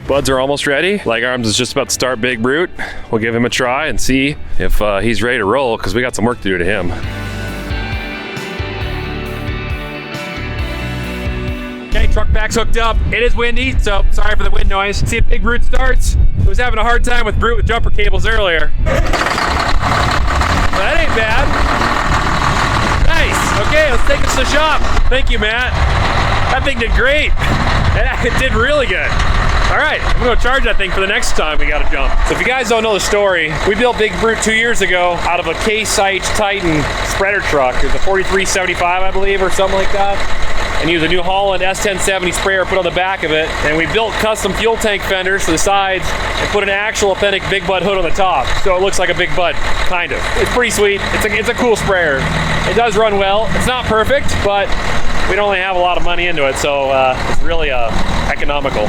Buds are almost ready. Leg arms is just about to start Big Brute. We'll give him a try and see if he's ready to roll, because we got some work to do to him. Okay, truck back's hooked up. It is windy, so sorry for the wind noise. See if Big Brute starts. He was having a hard time with Brute with jumper cables earlier. That ain't bad. Nice. Okay, let's take us to the shop. Thank you, Matt. That thing did great. It did really good. All right, I'm gonna charge that thing for the next time we gotta jump. So if you guys don't know the story, we built Big Brute 2 years ago out of a Case IH Titan spreader truck. It was a 4375, I believe, or something like that. And used a New Holland S1070 sprayer put on the back of it. And we built custom fuel tank fenders for the sides and put an actual authentic Big Bud hood on the top. So it looks like a Big Bud, kind of. It's pretty sweet. It's a cool sprayer. It does run well. It's not perfect, but we don't really have a lot of money into it, so it's really economical.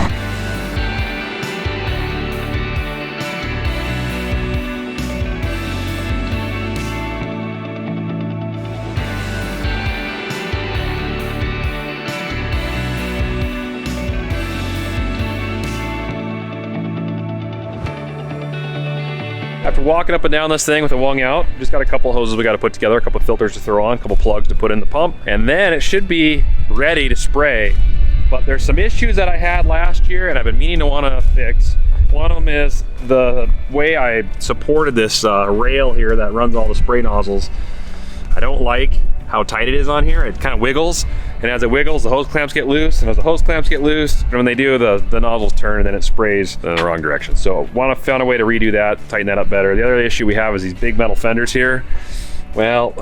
After walking up and down this thing with it wung out, just got a couple hoses we got to put together, a couple filters to throw on, a couple plugs to put in the pump, and then it should be ready to spray. But there's some issues that I had last year and I've been meaning to want to fix. One of them is the way I supported this rail here that runs all the spray nozzles. I don't like how tight it is on here. It kind of wiggles, and as it wiggles, the hose clamps get loose, and as the hose clamps get loose, and when they do, the nozzles turn and then it sprays in the wrong direction. So found a way to redo that, tighten that up better. The other issue we have is these big metal fenders here. Well,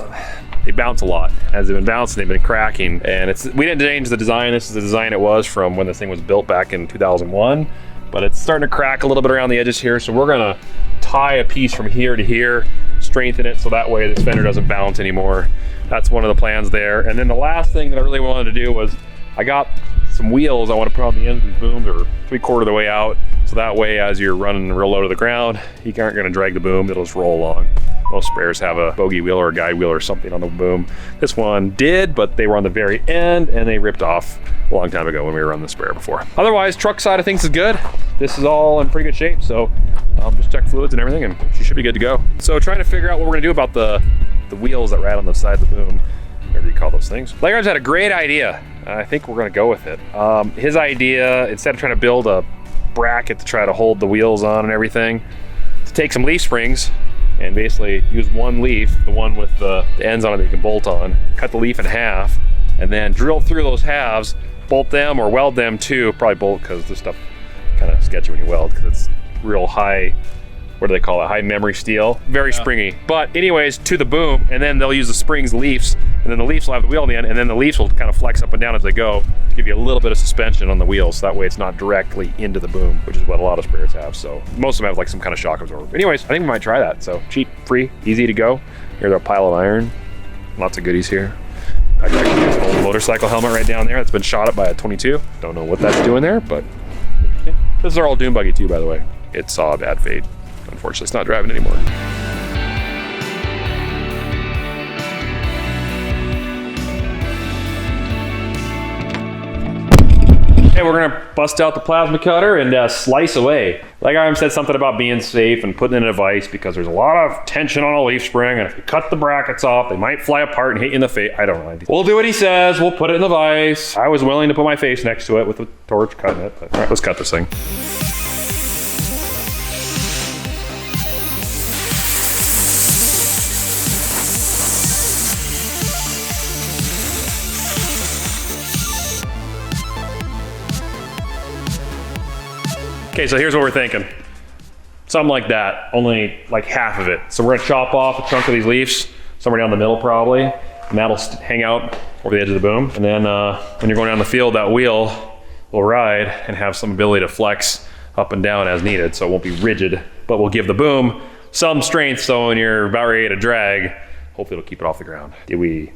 they bounce a lot. As they've been bouncing, they've been cracking, and we didn't change the design. This is the design it was from when this thing was built back in 2001, but it's starting to crack a little bit around the edges here, so we're gonna tie a piece from here to here, strengthen it so that way this fender doesn't bounce anymore. That's one of the plans there. And then the last thing that I really wanted to do was I got some wheels I want to put on the ends of these booms, or 3/4 of the way out, so that way as you're running real low to the ground, you aren't going to drag the boom, it'll just roll along. Most sprayers have a bogey wheel or a guide wheel or something on the boom. This one did, but they were on the very end and they ripped off a long time ago when we were running the sprayer before. Otherwise, truck side of things is good. This is all in pretty good shape, so just check fluids and everything and she should be good to go. So trying to figure out what we're gonna do about the wheels that ride on the side of the boom, whatever you call those things. Legar's had a great idea. I think we're gonna go with it. His idea, instead of trying to build a bracket to try to hold the wheels on and everything, to take some leaf springs and basically use one leaf, the one with the ends on it that you can bolt on, cut the leaf in half, and then drill through those halves, bolt them or weld them too, probably bolt because this stuff kind of sketchy when you weld because it's real high, what do they call it, high memory steel, very springy. But anyways, to the boom, and then they'll use the springs leaves, and then the leaves will have the wheel on the end, and then the leaves will kind of flex up and down as they go to give you a little bit of suspension on the wheels, so that way it's not directly into the boom, which is what a lot of sprayers have. So most of them have like some kind of shock absorber. Anyways, I think we might try that. So cheap, free, easy to go. Here's our pile of iron, lots of goodies here. I got this old motorcycle helmet right down there that's been shot up by a 22. Don't know what that's doing there, but interesting. This is our old dune buggy too, by the way. It saw a bad fate. Unfortunately, it's not driving anymore. Okay, we're gonna bust out the plasma cutter and slice away. Like I said something about being safe and putting in a vise because there's a lot of tension on a leaf spring, and if you cut the brackets off, they might fly apart and hit you in the face. I don't know. We'll do what he says. We'll put it in the vise. I was willing to put my face next to it with a torch cutting it, but all right, let's cut this thing. Okay, so here's what we're thinking. Something like that, only like half of it. So we're gonna chop off a chunk of these leaves, somewhere down the middle probably, and that'll hang out over the edge of the boom. And then when you're going down the field, that wheel will ride and have some ability to flex up and down as needed, so it won't be rigid, but we'll give the boom some strength so when you're about ready to drag, hopefully it'll keep it off the ground. Did we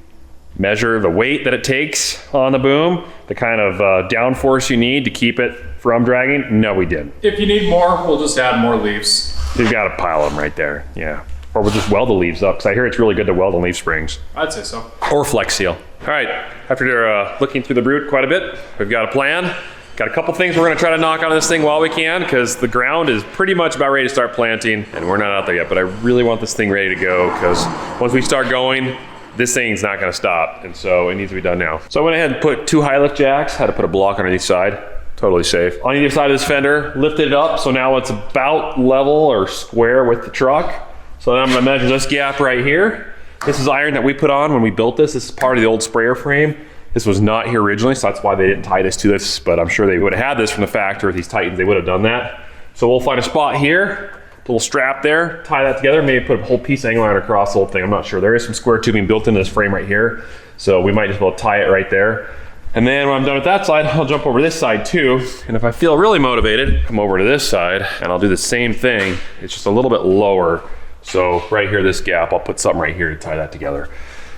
measure the weight that it takes on the boom, the kind of downforce you need to keep it from dragging? No, we didn't. If you need more, we'll just add more leaves. You've got a pile of them right there, yeah. Or we'll just weld the leaves up, because I hear it's really good to weld the leaf springs. I'd say so. Or flex seal. All right, after looking through the Brute quite a bit, we've got a plan. Got a couple things we're gonna try to knock on this thing while we can, because the ground is pretty much about ready to start planting, and we're not out there yet, but I really want this thing ready to go, because once we start going, this thing's not gonna stop, and so it needs to be done now. So I went ahead and put 2 high lift jacks, had to put a block on each side, totally safe. On either side of this fender, lifted it up, so now it's about level or square with the truck. So then I'm gonna measure this gap right here. This is iron that we put on when we built this. This is part of the old sprayer frame. This was not here originally, so that's why they didn't tie this to this, but I'm sure they would have had this from the factory with these Titans. They would have done that. So we'll find a spot here, a little strap there, tie that together, maybe put a whole piece of angle iron across the whole thing. I'm not sure. There is some square tubing built into this frame right here, so we might just be able to tie it right there. And then when I'm done with that side, I'll jump over this side too. And if I feel really motivated, come over to this side and I'll do the same thing. It's just a little bit lower. So right here, this gap, I'll put something right here to tie that together.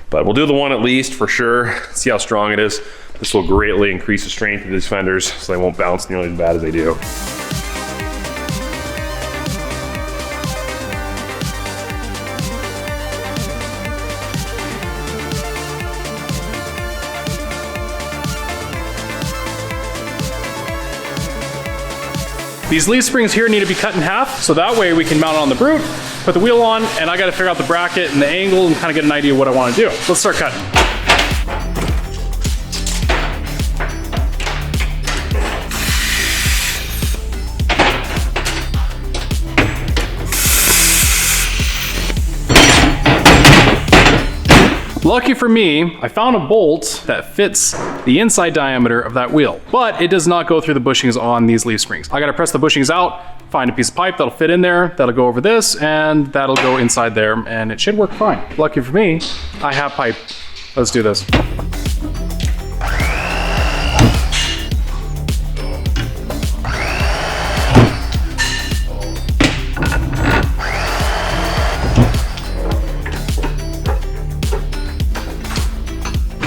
But we'll do the one at least for sure, see how strong it is. This will greatly increase the strength of these fenders so they won't bounce nearly as bad as they do. These leaf springs here need to be cut in half, so that way we can mount it on the brute, put the wheel on, and I gotta figure out the bracket and the angle and kind of get an idea of what I wanna do. Let's start cutting. Lucky for me, I found a bolt that fits the inside diameter of that wheel, but it does not go through the bushings on these leaf springs. I gotta press the bushings out, find a piece of pipe that'll fit in there, that'll go over this, and that'll go inside there, and it should work fine. Lucky for me, I have pipe. Let's do this.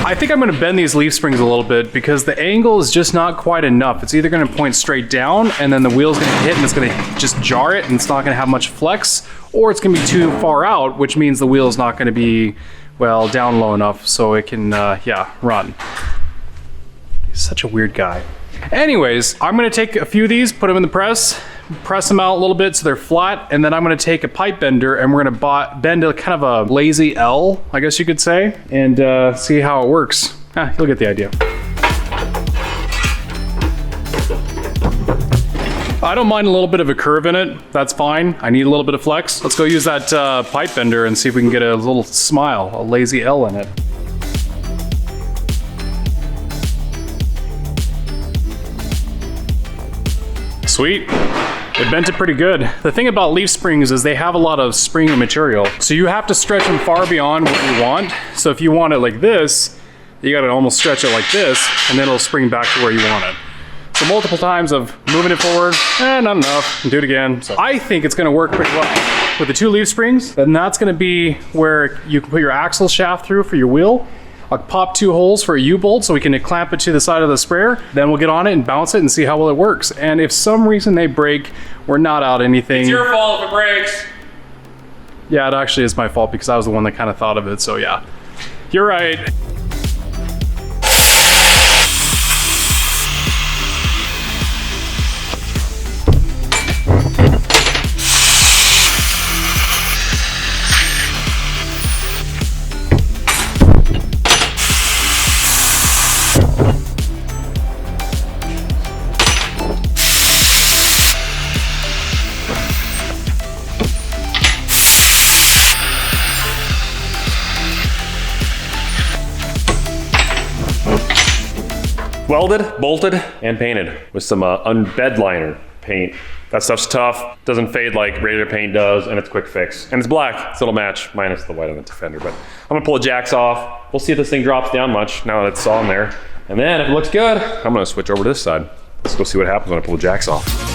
I think I'm gonna bend these leaf springs a little bit because the angle is just not quite enough. It's either gonna point straight down and then the wheel's gonna hit and it's gonna just jar it and it's not gonna have much flex, or it's gonna be too far out, which means the wheel's not gonna be, well, down low enough so it can, run. He's such a weird guy. Anyways, I'm gonna take a few of these, put them in the press them out a little bit so they're flat, and then I'm gonna take a pipe bender and we're gonna bend a kind of a lazy L, I guess you could say, and see how it works. You'll get the idea. I don't mind a little bit of a curve in it, that's fine. I need a little bit of flex. Let's go use that pipe bender and see if we can get a little smile, a lazy L in it. Sweet. It bent it pretty good. The thing about leaf springs is they have a lot of spring material, so you have to stretch them far beyond what you want. So if you want it like this, you gotta almost stretch it like this, and then it'll spring back to where you want it. So multiple times of moving it forward, not enough, and do it again. So I think it's gonna work pretty well. With the 2 leaf springs, then that's gonna be where you can put your axle shaft through for your wheel. I'll pop 2 holes for a U-bolt so we can clamp it to the side of the sprayer. Then we'll get on it and bounce it and see how well it works. And if some reason they break, we're not out anything. It's your fault if it breaks. Yeah, it actually is my fault because I was the one that kind of thought of it, so yeah. You're right. Welded, bolted, and painted with some bed liner paint. That stuff's tough, doesn't fade like regular paint does, and it's quick fix. And it's black, so it'll match, minus the white on the fender. But I'm gonna pull the jacks off. We'll see if this thing drops down much now that it's on there. And then if it looks good, I'm gonna switch over to this side. Let's go see what happens when I pull the jacks off.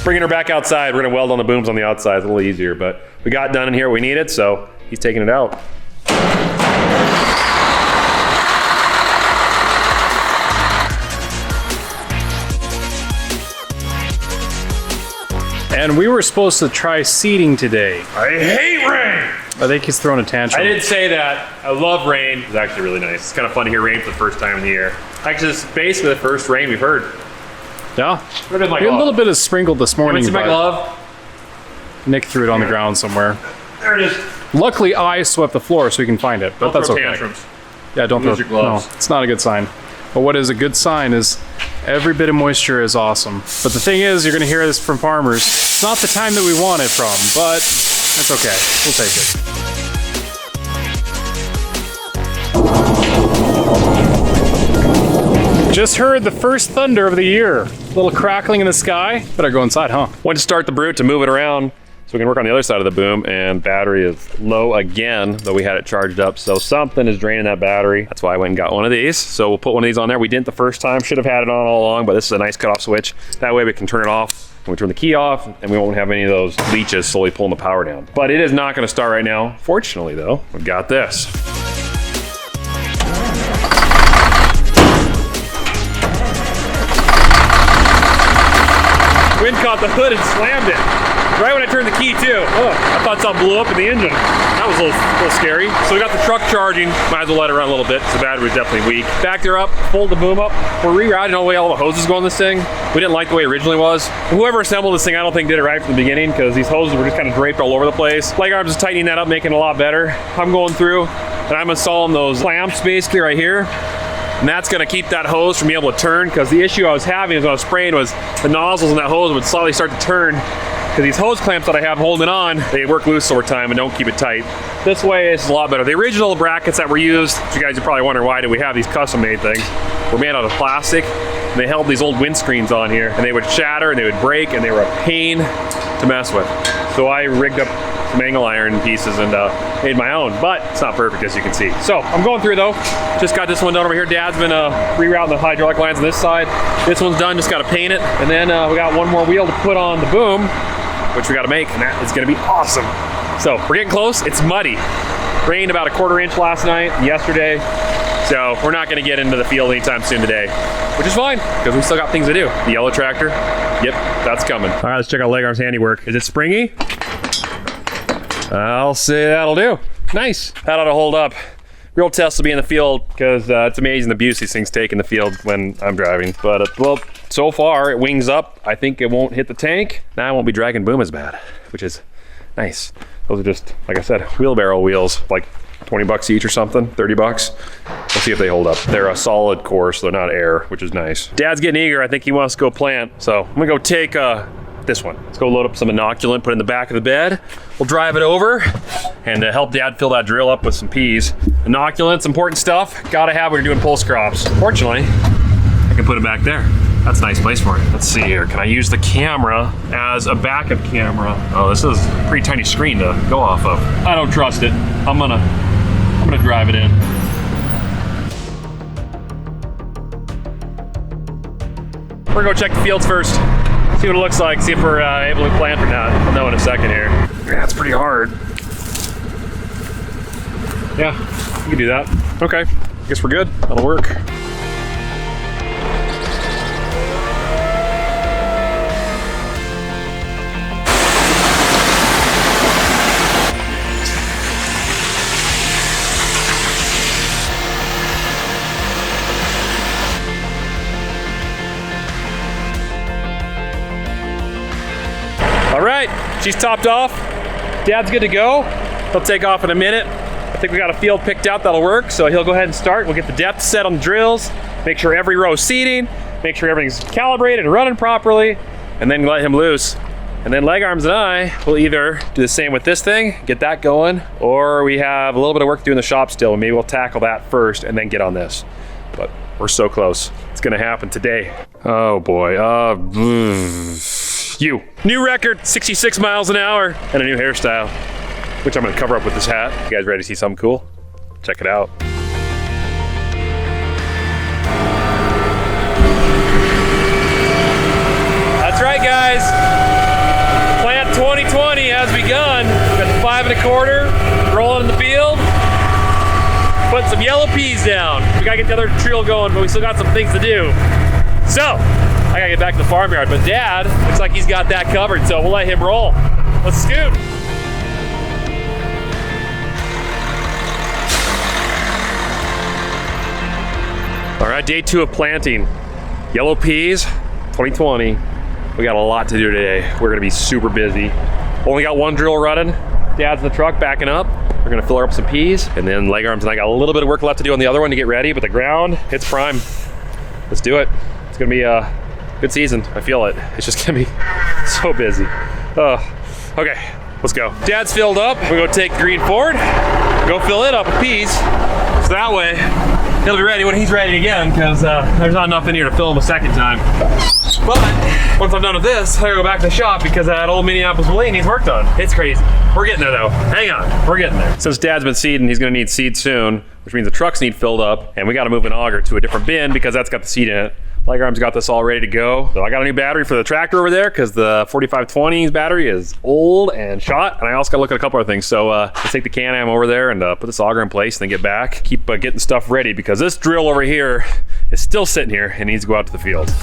Bringing her back outside, we're gonna weld on the booms on the outside. It's a little easier, but we got done in here what we needed, so he's taking it out. And we were supposed to try seeding today. I hate rain! I think he's throwing a tantrum. I didn't say that. I love rain. It's actually really nice. It's kind of fun to hear rain for the first time of the year. Actually, this is basically the first rain we've heard. Yeah. Where did my We had a glove? little bit of sprinkled this morning. See my but glove? Nick threw it on the ground somewhere. There it is. Luckily, I swept the floor so we can find it, but Don't that's throw okay. tantrums. Yeah, don't Lose throw your gloves. No, it's not a good sign. But what is a good sign is every bit of moisture is awesome. But the thing is, you're gonna hear this from farmers. It's not the time that we want it from, but it's okay. We'll take it. Just heard the first thunder of the year. Little crackling in the sky. Better go inside, huh? Went to start the brute to move it around so we can work on the other side of the boom, and battery is low again, though we had it charged up. So something is draining that battery. That's why I went and got one of these. So we'll put one of these on there. We didn't the first time, should have had it on all along, but this is a nice cutoff switch. That way we can turn it off when we turn the key off, and we won't have any of those leeches slowly pulling the power down. But it is not gonna start right now. Fortunately though, we've got this. Wind caught the hood and slammed it. Right when I turned the key too. Oh, I thought something blew up in the engine. That was a little scary. So we got the truck charging. Might as well let it run a little bit because the battery was definitely weak. Backed her up, pulled the boom up. We're rerouting all the way all the hoses go on this thing. We didn't like the way it originally was. Whoever assembled this thing, I don't think did it right from the beginning because these hoses were just kind of draped all over the place. Leg arms is tightening that up, making it a lot better. I'm going through and I'm installing those clamps basically right here. And that's gonna keep that hose from being able to turn, because the issue I was having is when I was spraying was the nozzles in that hose would slowly start to turn, because these hose clamps that I have holding it on, they work loose over time and don't keep it tight. This way it's a lot better. The original brackets that were used, you guys are probably wondering why do we have these custom made things, were made out of plastic. And they held these old windscreens on here and they would shatter and they would break and they were a pain to mess with. So I rigged up some angle iron pieces and made my own, but it's not perfect as you can see. So I'm going through though. Just got this one done over here. Dad's been rerouting the hydraulic lines on this side. This one's done, just gotta paint it. And then we got one more wheel to put on the boom, which we gotta make, and that is gonna be awesome. So we're getting close. It's muddy. Rained about a quarter-inch last night and yesterday. So we're not gonna get into the field anytime soon today, which is fine, because we still got things to do. The yellow tractor, yep, that's coming. All right, let's check out leg arms handiwork. Is it springy? I'll say that'll do. Nice. That ought to hold up. Real test will be in the field, because it's amazing the abuse these things take in the field when I'm driving. But well, so far it wings up. I think it won't hit the tank. Now I won't be dragging boom as bad, which is nice. Those are just, like I said, wheelbarrow wheels, like 20 bucks each or something, 30 bucks. We'll see if they hold up. They're a solid core, so they're not air, which is nice. Dad's getting eager. I think he wants to go plant. So I'm gonna go take this one. Let's go load up some inoculant, put it in the back of the bed. We'll drive it over and help Dad fill that drill up with some peas. Inoculant's important stuff. Gotta have when you're doing pulse crops. Fortunately, I can put it back there. That's a nice place for it. Let's see here. Can I use the camera as a backup camera? Oh, this is a pretty tiny screen to go off of. I don't trust it. I'm gonna drive it in. We're gonna go check the fields first. See what it looks like, see if we're able to plant or not. We'll know in a second here. Yeah, it's pretty hard. Yeah, we can do that. Okay, guess we're good. That'll work. All right, she's topped off. Dad's good to go. He'll take off in a minute. I think we got a field picked out that'll work, so he'll go ahead and start. We'll get the depth set on the drills, make sure every row is seating, make sure everything's calibrated and running properly, and then let him loose. And then Leg Arms and I will either do the same with this thing, get that going, or we have a little bit of work to do in the shop still, and maybe we'll tackle that first and then get on this. But we're so close. It's gonna happen today. Oh boy, New record, 66 miles an hour, and a new hairstyle, which I'm gonna cover up with this hat. You guys ready to see something cool? Check it out. That's right, guys. Plant 2020 has begun. Got the 5 1/4 rolling in the field. Putting some yellow peas down. We gotta get the other trio going, but we still got some things to do. So, I gotta get back to the farmyard, but Dad looks like he's got that covered, so we'll let him roll. Let's scoot. All right, day 2 of planting. Yellow peas, 2020. We got a lot to do today. We're gonna be super busy. Only got 1 drill running. Dad's in the truck backing up. We're gonna fill her up some peas, and then leg arms, and I got a little bit of work left to do on the other one to get ready, but the ground, it's prime. Let's do it. It's gonna be a good season. I feel it. It's just gonna be so busy. Okay, let's go. Dad's filled up. We're gonna take green forward, go fill it up with peas, so that way he'll be ready when he's ready again, because there's not enough in here to fill him a second time. But once I'm done with this, I gotta go back to the shop because that old Minneapolis muley needs work done. It's crazy. We're getting there though. Hang on, we're getting there. Since Dad's been seeding, he's gonna need seed soon, which means the trucks need filled up, and we gotta move an auger to a different bin because that's got the seed in it. Leg arm's got this all ready to go. So I got a new battery for the tractor over there because the 4520's battery is old and shot. And I also gotta look at a couple other things. So let's take the Can-Am over there and put this auger in place and then get back. Keep getting stuff ready because this drill over here is still sitting here and needs to go out to the field.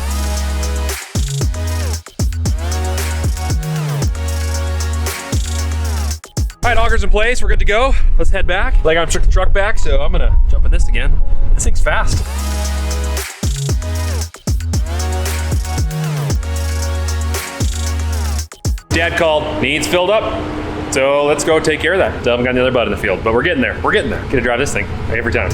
All right, auger's in place, we're good to go. Let's head back. Leg arm took the truck back, so I'm gonna jump in this again. This thing's fast. Dad called, needs filled up. So let's go take care of that. Still haven't got the other bud in the field, but we're getting there. We're getting there. Gonna drive this thing every time.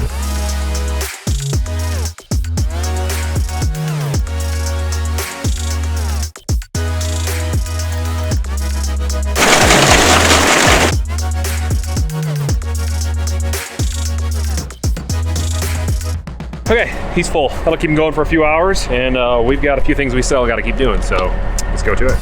Okay, he's full. That'll keep him going for a few hours, and we've got a few things we still gotta keep doing, so let's go to it.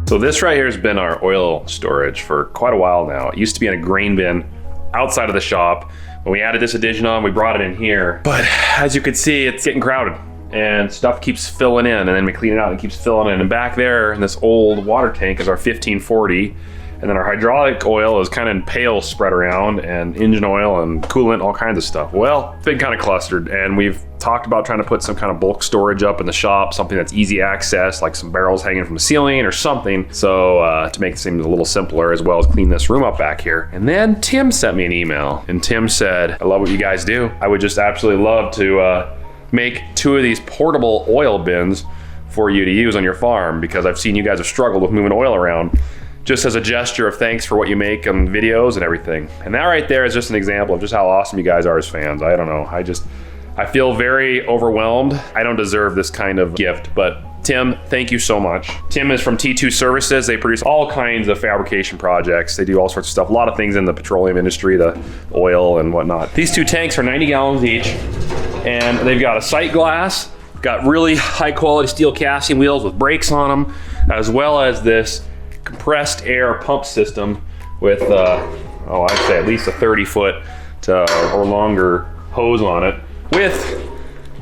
So this right here has been our oil storage for quite a while now. It used to be in a grain bin outside of the shop. When we added this addition on, we brought it in here. But as you can see, it's getting crowded and stuff keeps filling in, and then we clean it out and it keeps filling in. And back there in this old water tank is our 1540. And then our hydraulic oil is kind of in pails spread around, and engine oil and coolant, all kinds of stuff. Well, it's been kind of clustered, and we've talked about trying to put some kind of bulk storage up in the shop, something that's easy access, like some barrels hanging from the ceiling or something. So to make things a little simpler, as well as clean this room up back here. And then Tim sent me an email, and Tim said, I love what you guys do. I would just absolutely love to make 2 of these portable oil bins for you to use on your farm, because I've seen you guys have struggled with moving oil around. Just as a gesture of thanks for what you make on videos and everything. And that right there is just an example of just how awesome you guys are as fans. I don't know, I feel very overwhelmed. I don't deserve this kind of gift, but Tim, thank you so much. Tim is from T2 Services. They produce all kinds of fabrication projects. They do all sorts of stuff, a lot of things in the petroleum industry, the oil and whatnot. These 2 tanks are 90 gallons each, and they've got a sight glass, got really high quality steel casting wheels with brakes on them, as well as this compressed air pump system with, I'd say at least a 30-foot or longer hose on it with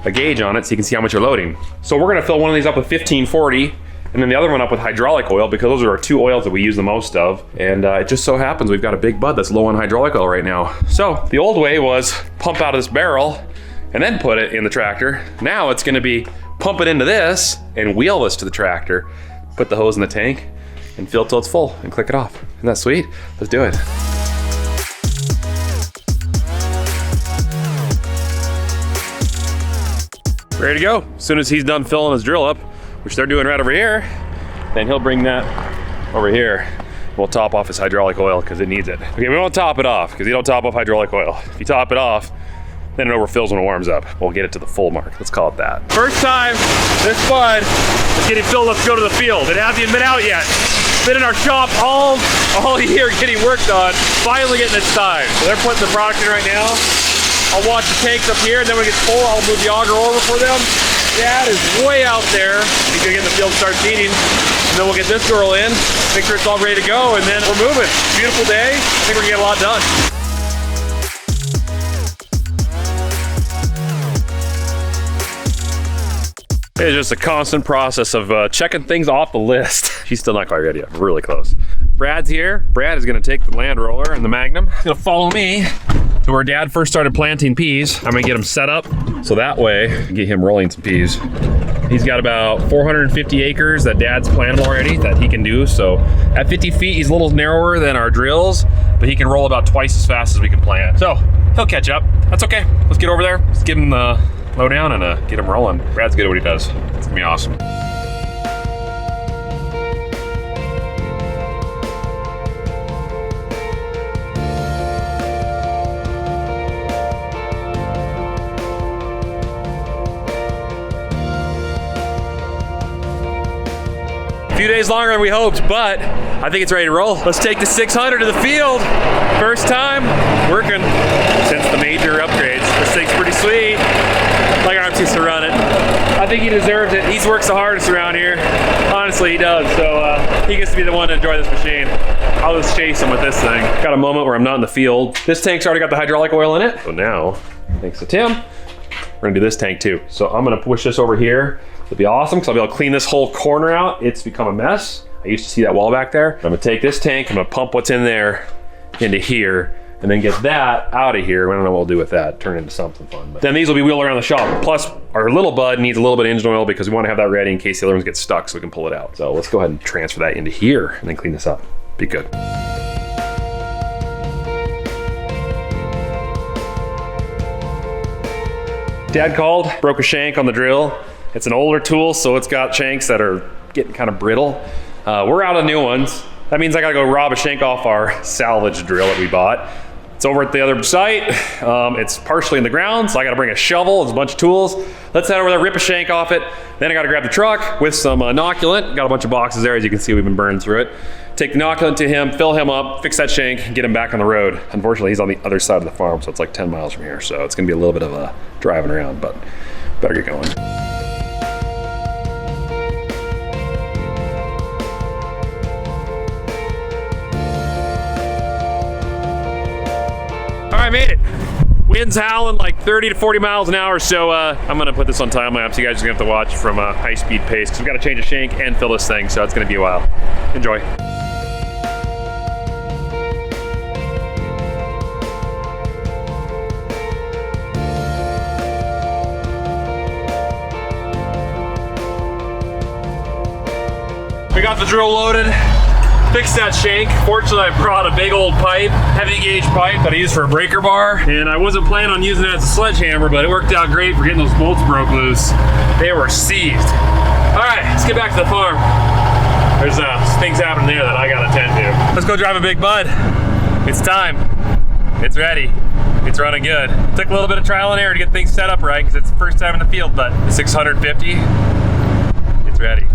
a gauge on it so you can see how much you're loading. So we're gonna fill one of these up with 1540 and then the other one up with hydraulic oil, because those are our 2 oils that we use the most of. And it just so happens we've got a big bud that's low on hydraulic oil right now. So the old way was pump out of this barrel and then put it in the tractor. Now it's gonna be pump it into this and wheel this to the tractor, put the hose in the tank, and fill till it's full and click it off. Isn't that sweet? Let's do it. Ready to go. As soon as he's done filling his drill up, which they're doing right over here, then he'll bring that over here. We'll top off his hydraulic oil because it needs it. Okay, we won't top it off because you don't top off hydraulic oil. If you top it off, then it overfills when it warms up. We'll get it to the full mark. Let's call it that. First time this bud is getting filled up to go to the field. It hasn't even been out yet. Been in our shop all year getting worked on. Finally getting its time. So they're putting the product in right now. I'll watch the tanks up here, and then when it gets full, I'll move the auger over for them. Dad is way out there. He's gonna get in the field and start feeding. And then we'll get this girl in, make sure it's all ready to go, and then we're moving. Beautiful day. I think we're gonna get a lot done. It's just a constant process of checking things off the list. She's still not quite ready yet, really close. Brad's here. Brad is gonna take the land roller and the Magnum. He's gonna follow me to where Dad first started planting peas. I'm gonna get him set up so that way I can get him rolling some peas. He's got about 450 acres that Dad's planted already that he can do. So at 50 feet, he's a little narrower than our drills, but he can roll about twice as fast as we can plant. So he'll catch up. That's okay. Let's get over there. Let's give him the lowdown and get him rolling. Brad's good at what he does. It's gonna be awesome. A few days longer than we hoped, but I think it's ready to roll. Let's take the 600 to the field. First time working since the major upgrades. This thing's pretty sweet. Like Arms used to run it. I think he deserves it. He's works the hardest around here. Honestly, he does. So he gets to be the one to enjoy this machine. I'll just chase him with this thing. Got a moment where I'm not in the field. This tank's already got the hydraulic oil in it. So now, thanks to Tim, we're gonna do this tank too. So I'm gonna push this over here. It'll be awesome because I'll be able to clean this whole corner out. It's become a mess. I used to see that wall back there. I'm gonna take this tank, I'm gonna pump what's in there into here, and then get that out of here. I don't know what we'll do with that, turn it into something fun. But then these will be wheeled around the shop. Plus, our little bud needs a little bit of engine oil because we wanna have that ready in case the other ones get stuck so we can pull it out. So let's go ahead and transfer that into here and then clean this up. Be good. Dad called, broke a shank on the drill. It's an older tool, so it's got shanks that are getting kind of brittle. We're out of new ones. That means I gotta go rob a shank off our salvage drill that we bought. It's over at the other site. It's partially in the ground, so I gotta bring a shovel, there's a bunch of tools. Let's head over there, rip a shank off it. Then I gotta grab the truck with some inoculant. Got a bunch of boxes there, as you can see, we've been burning through it. Take the inoculant to him, fill him up, fix that shank, get him back on the road. Unfortunately, he's on the other side of the farm, so it's like 10 miles from here. So it's gonna be a little bit of a driving around, but better get going. I made it. Wind's howling like 30 to 40 miles an hour, so I'm gonna put this on time lapse. You guys are gonna have to watch from a high-speed pace because we gotta change a shank and fill this thing, so it's gonna be a while. Enjoy. We got the drill loaded. Fixed that shank. Fortunately, I brought a big old pipe, heavy gauge pipe that I use for a breaker bar. And I wasn't planning on using it as a sledgehammer, but it worked out great for getting those bolts broke loose. They were seized. All right, let's get back to the farm. There's things happening there that I gotta attend to. Let's go drive a big bud. It's time. It's ready. It's running good. Took a little bit of trial and error to get things set up right because it's the first time in the field, but the 650, it's ready.